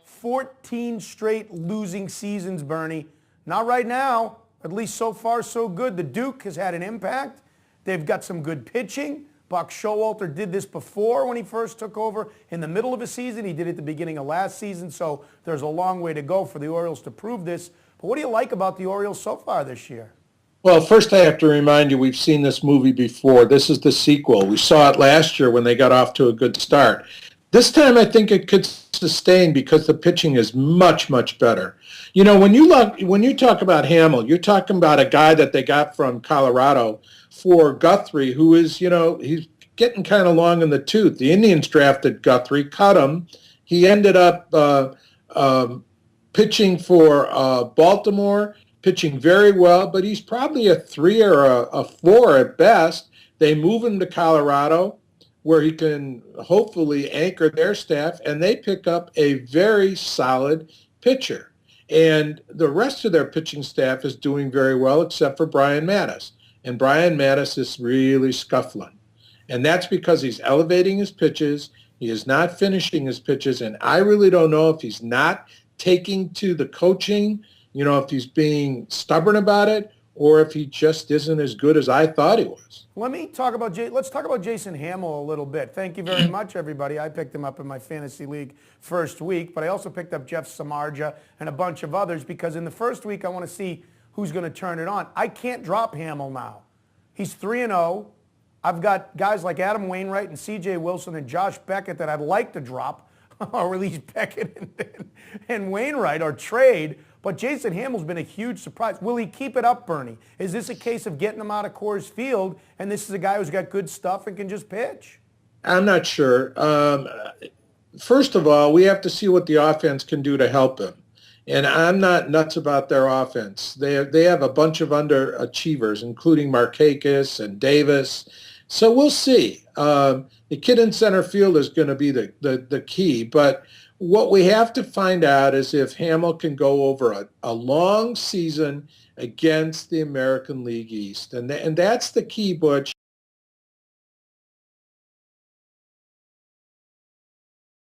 "14 straight losing seasons, Bernie. Not right now. At least so far, so good. The Duke has had an impact. They've got some good pitching. Buck Showalter did this before when he first took over in the middle of a season. He did it at the beginning of last season, so there's a long way to go for the Orioles to prove this. But what do you like about the Orioles so far this year?" Well, first I have to remind you, we've seen this movie before. This is the sequel. We saw it last year when they got off to a good start. This time I think it could sustain because the pitching is much, much better. You know, when you talk about Hamill, you're talking about a guy that they got from Colorado for Guthrie, who is, he's getting kind of long in the tooth. The Indians drafted Guthrie, cut him. He ended up pitching for Baltimore, pitching very well, but he's probably a 3 or a 4 at best. They move him to Colorado, where he can hopefully anchor their staff, and they pick up a very solid pitcher. And the rest of their pitching staff is doing very well, except for Brian Mattis. And Brian Mattis is really scuffling. And that's because he's elevating his pitches. He is not finishing his pitches. And I really don't know if he's not taking to the coaching, if he's being stubborn about it, or if he just isn't as good as I thought he was. Let's talk about Jason Hamill a little bit. Thank you very much, everybody. I picked him up in my fantasy league first week, but I also picked up Jeff Samardzija and a bunch of others because in the first week I want to see who's going to turn it on. I can't drop Hamill now. He's 3-0. I've got guys like Adam Wainwright and C.J. Wilson and Josh Beckett that I'd like to drop, or release Beckett and Wainwright or trade. But Jason Hamill's been a huge surprise. Will he keep it up, Bernie? Is this a case of getting him out of Coors Field, and this is a guy who's got good stuff and can just pitch? I'm not sure. First of all, we have to see what the offense can do to help him. And I'm not nuts about their offense. They have a bunch of underachievers, including Markakis and Davis. So we'll see. The kid in center field is going to be the key. But what we have to find out is if Hamill can go over a long season against the American League East. And that's the key, Butch.